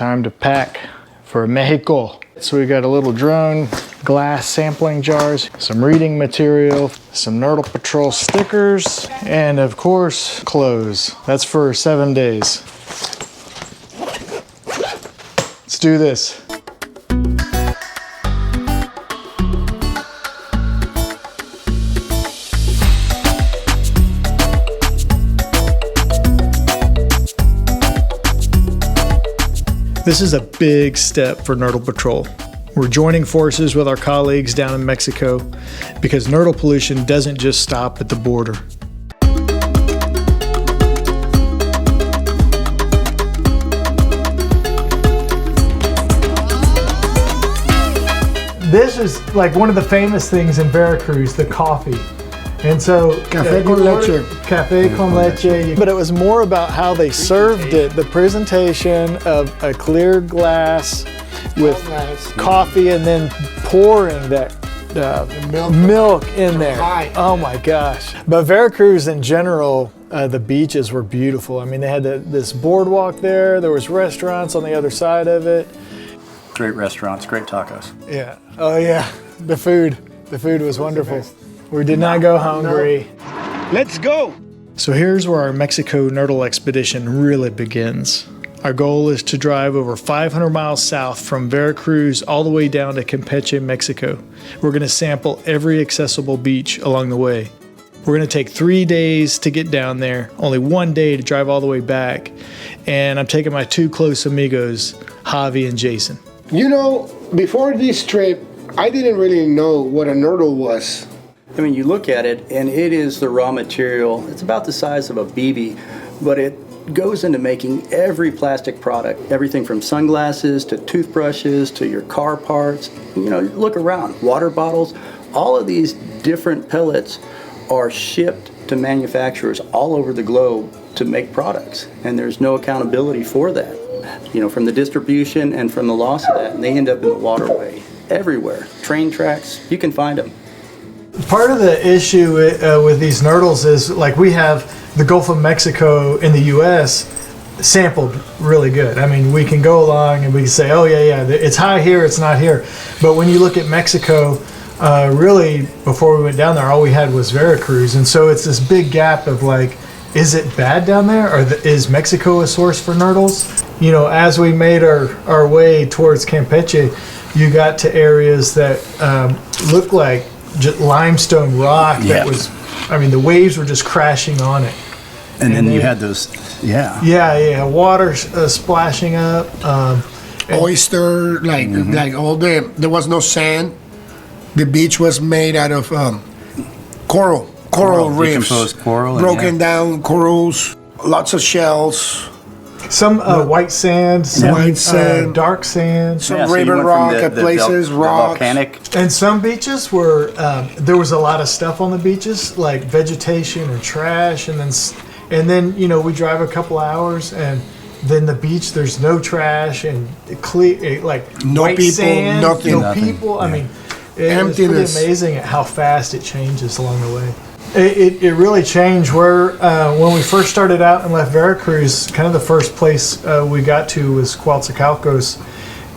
time to pack for Mexico. So we got a little drone, glass sampling jars, some reading material, some Nurdle Patrol stickers, and of course, clothes. That's for 7 days. Let's do this. This is a big step for Nurdle Patrol. We're joining forces with our colleagues down in Mexico because nurdle pollution doesn't just stop at the border. This is like one of the famous things in Veracruz, the coffee. And so, Café con leche. Café con leche. But it was more about how they served it, the presentation of a clear glass with coffee and then pouring that milk in there. Oh my gosh. But Veracruz in general, the beaches were beautiful. I mean, they had this boardwalk there. There was restaurants on the other side of it. Great restaurants, great tacos. Yeah. Oh yeah. The food was wonderful. We did not go hungry. Let's go! So here's where our Mexico Nurdle expedition really begins. Our goal is to drive over 500 miles south from Veracruz all the way down to Campeche, Mexico. We're going to sample every accessible beach along the way. We're going to take 3 days to get down there, only 1 day to drive all the way back. And I'm taking my two close amigos, Javi and Jason. You know, before this trip, I didn't really know what a nurdle was. I mean, you look at it, and it is the raw material. It's about the size of a BB, but it goes into making every plastic product, everything from sunglasses to toothbrushes to your car parts. You know, look around, water bottles. All of these different pellets are shipped to manufacturers all over the globe to make products, and there's no accountability for that. You know, from the distribution and from the loss of that, and they end up in the waterway everywhere. Train tracks, you can find them. Part of the issue with these nurdles is, like, we have the Gulf of Mexico in the U.S. sampled really good. I mean, we can go along and we can say, oh yeah, it's high here, it's not here. But when you look at Mexico, really, before we went down there, all we had was Veracruz. And so it's this big gap of like, is it bad down there? Or is Mexico a source for nurdles? You know, as we made our way towards Campeche, you got to areas that looked like just limestone rock that was, I mean, the waves were just crashing on it. And then you had those, water splashing up. Oyster, like all there was no sand. The beach was made out of coral reefs, decomposed coral, broken down corals, lots of shells. Some white sand, some dark sand. Some river rock at places, rock. Volcanic. And some beaches were, there was a lot of stuff on the beaches, like vegetation and trash. And then you know, we drive a couple hours and then the beach, there's no trash and clear, like no white people, sand, nothing. no people. Yeah. I mean, emptiness. It's pretty amazing at how fast it changes along the way. It really changed where when we first started out and left Veracruz, kind of the first place we got to was Coatzacoalcos,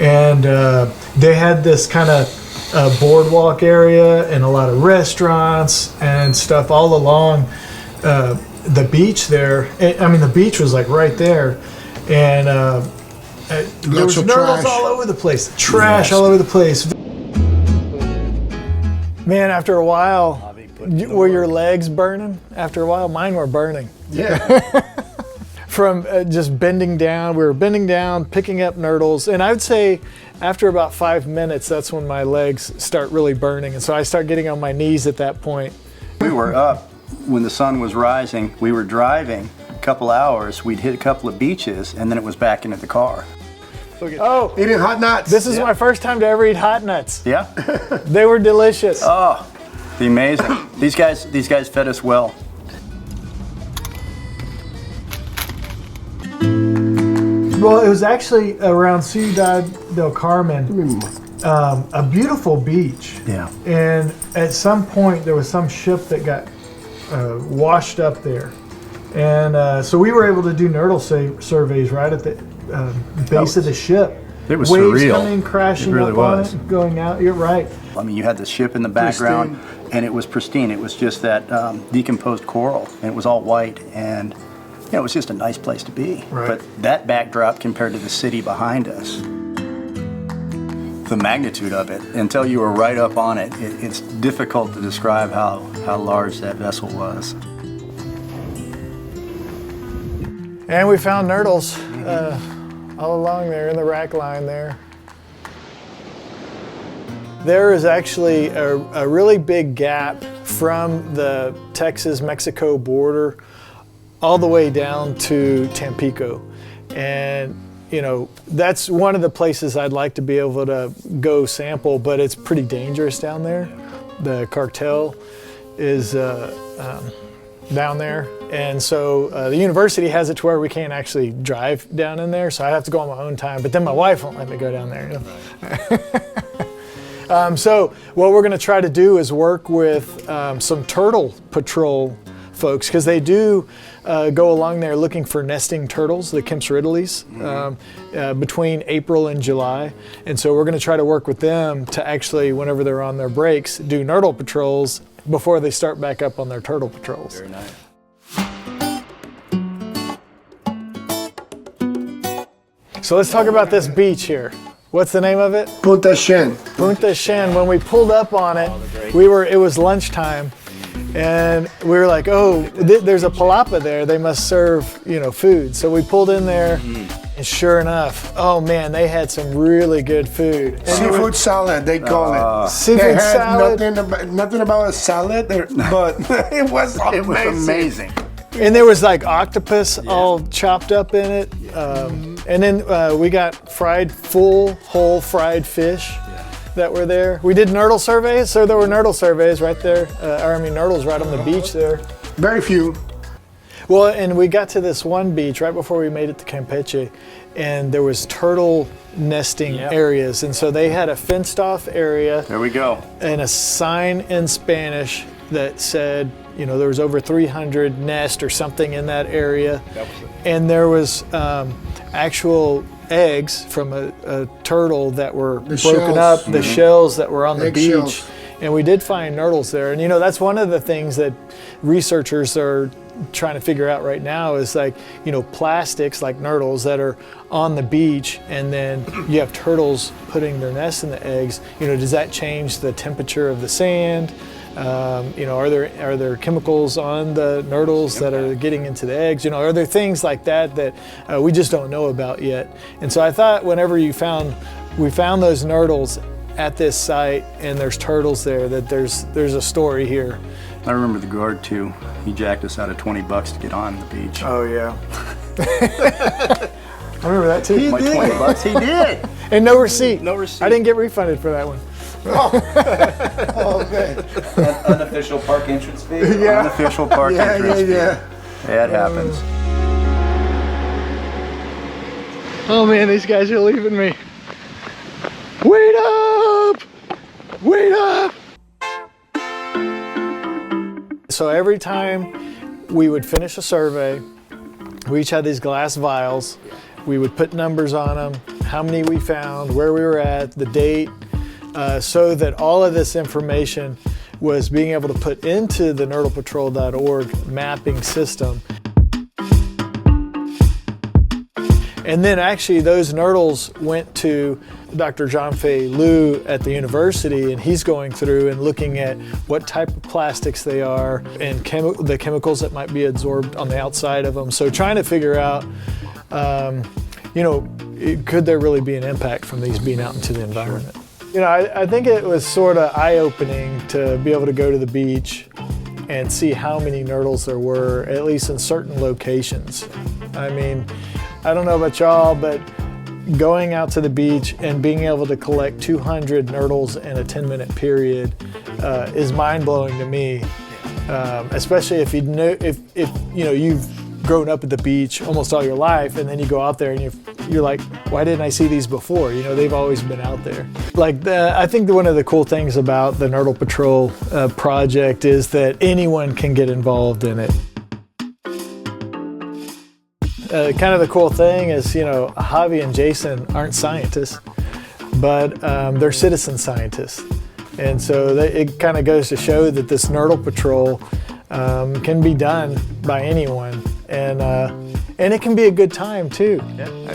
and they had this kind of boardwalk area and a lot of restaurants and stuff all along the beach there. I mean, the beach was like right there, and there was nurdles all over the place, trash all over the place. Man, after a while, were your legs burning? After a while, mine were burning. Yeah. From just bending down. We were bending down, picking up nurdles. And I would say after about 5 minutes, that's when my legs start really burning. And so I start getting on my knees at that point. We were up when the sun was rising. We were driving a couple hours. We'd hit a couple of beaches, and then it was back into the car. Oh, eating hot nuts. This is my first time to ever eat hot nuts. Yeah. They were delicious. Oh. Amazing. These guys fed us well. Well, it was actually around Ciudad del Carmen, a beautiful beach. Yeah. And at some point, there was some ship that got washed up there. And so we were able to do nurdle surveys right at base of the ship. It was Waves surreal. coming, crashing It really up on was. it, going out. You're right. I mean, you had the ship in the background, and it was pristine. It was just that decomposed coral, and it was all white, and it was just a nice place to be. Right. But that backdrop compared to the city behind us, the magnitude of it, until you were right up on it, it's difficult to describe how large that vessel was. And we found nurdles all along there in the rack line there. There is actually a really big gap from the Texas-Mexico border all the way down to Tampico. And that's one of the places I'd like to be able to go sample, but it's pretty dangerous down there. The cartel is down there. And so the university has it to where we can't actually drive down in there, so I have to go on my own time. But then my wife won't let me go down there. So what we're going to try to do is work with some Nurdle Patrol folks, because they do go along there looking for nesting turtles, the Kempsriddles, between April and July. And so we're going to try to work with them to actually, whenever they're on their breaks, do Nurdle Patrols before they start back up on their turtle patrols. Very nice. So let's talk about this beach here. What's the name of it? Punta Shen. Punta Shen. When we pulled up on it, it was lunchtime, and we were like, oh, there's a palapa there. They must serve, food. So we pulled in there, and sure enough, oh man, they had some really good food. And Seafood salad, they call it. Seafood They had salad. nothing about a salad, but it was amazing. It was amazing. And there was like octopus all chopped up in it. And then we got whole fried fish that were there. We did nurdle surveys, so there were nurdle surveys right there. Nurdles right on the beach there. Very few. Well, and we got to this one beach right before we made it to Campeche, and there was turtle nesting areas. And so they had a fenced off area. There we go. And a sign in Spanish that said, there was over 300 nests or something in that area. And there was actual eggs from a turtle that were broken up, the shells that were on the beach. Shells. And we did find nurdles there. And that's one of the things that researchers are trying to figure out right now is plastics like nurdles that are on the beach, and then you have turtles putting their nests in the eggs. Does that change the temperature of the sand? Are there chemicals on the nurdles that are getting into the eggs? Are there things like that we just don't know about yet? And so I thought whenever we found those nurdles at this site and there's turtles there, that there's a story here. I remember the guard too. He jacked us out of $20 to get on the beach. Oh yeah. I remember that too. My $20, he did. And no receipt. No receipt. I didn't get refunded for that one. Oh, man. Unofficial park entrance fee. Yeah. Unofficial park entrance fee. Yeah. Yeah, it happens. Oh man, these guys are leaving me. Wait up! Wait up! So every time we would finish a survey, we each had these glass vials. We would put numbers on them, how many we found, where we were at, the date, so that all of this information was being able to put into the nurdlepatrol.org mapping system. And then actually those nurdles went to Dr. Jean-Fei Liu at the university, and he's going through and looking at what type of plastics they are and the chemicals that might be absorbed on the outside of them. So trying to figure out, could there really be an impact from these being out into the environment? I think it was sort of eye-opening to be able to go to the beach and see how many nurdles there were, at least in certain locations. I mean, I don't know about y'all, but going out to the beach and being able to collect 200 nurdles in a 10-minute period is mind-blowing to me. Especially if you've grown up at the beach almost all your life, and then you go out there and you're like, why didn't I see these before? They've always been out there. I think one of the cool things about the Nurdle Patrol project is that anyone can get involved in it. kind of the cool thing is, you know, Javi and Jason aren't scientists, but they're citizen scientists. And so it kind of goes to show that this Nurdle Patrol can be done by anyone. And it can be a good time too,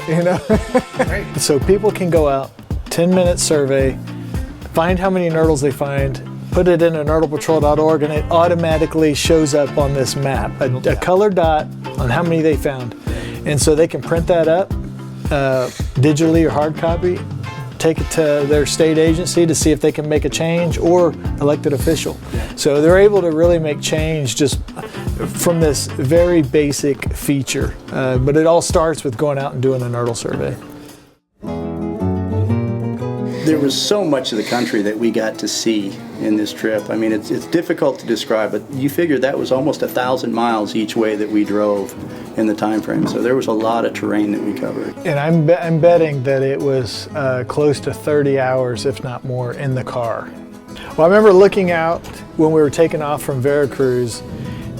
you know? So people can go out, 10-minute survey, find how many nurdles they find, put it in a nurdlepatrol.org, and it automatically shows up on this map, a colored dot on how many they found. And so they can print that up digitally or hard copy, take it to their state agency to see if they can make a change, or elected official. So they're able to really make change just from this very basic feature. But it all starts with going out and doing a nurdle survey. There was so much of the country that we got to see in this trip. I mean, it's difficult to describe, but you figure that was almost 1,000 miles each way that we drove in the time frame. So there was a lot of terrain that we covered. And I'm betting that it was close to 30 hours, if not more, in the car. Well, I remember looking out when we were taking off from Veracruz,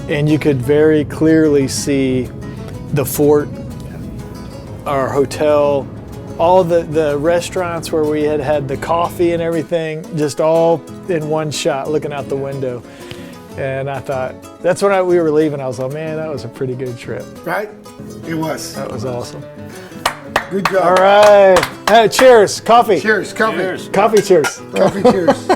and you could very clearly see the fort, our hotel, all the restaurants where we had the coffee and everything, just all in one shot, looking out the window. And I thought, that's when we were leaving. I was like, man, that was a pretty good trip. Right? It was. That was awesome. Good job. All right. Hey, cheers. Coffee. Cheers. Coffee. Cheers. Coffee cheers. Coffee cheers.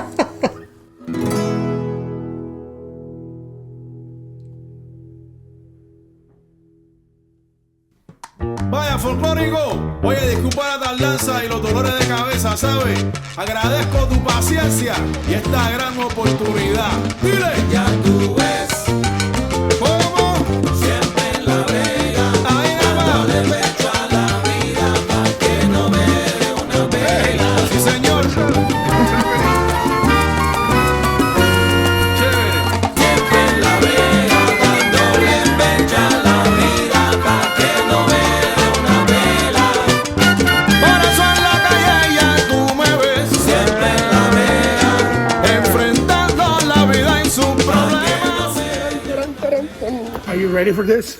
Vaya, folclórico. Oye, disculpa la tardanza y los dolores de cabeza, ¿sabes? Agradezco tu paciencia y esta gran oportunidad. Dile. Ya tú ves. ¿Cómo? Siempre en la vega. Ahí nada. Dándole pecho a la vida para que no me dé una vela. Sí, señor. Chévere. Siempre en la vega. Dándole pecho a la vida para que no me dé una vela. Por eso en la calle ya tú me ves. Siempre en la vega. Enfrentando la vida y sus problemas. Are you ready for this?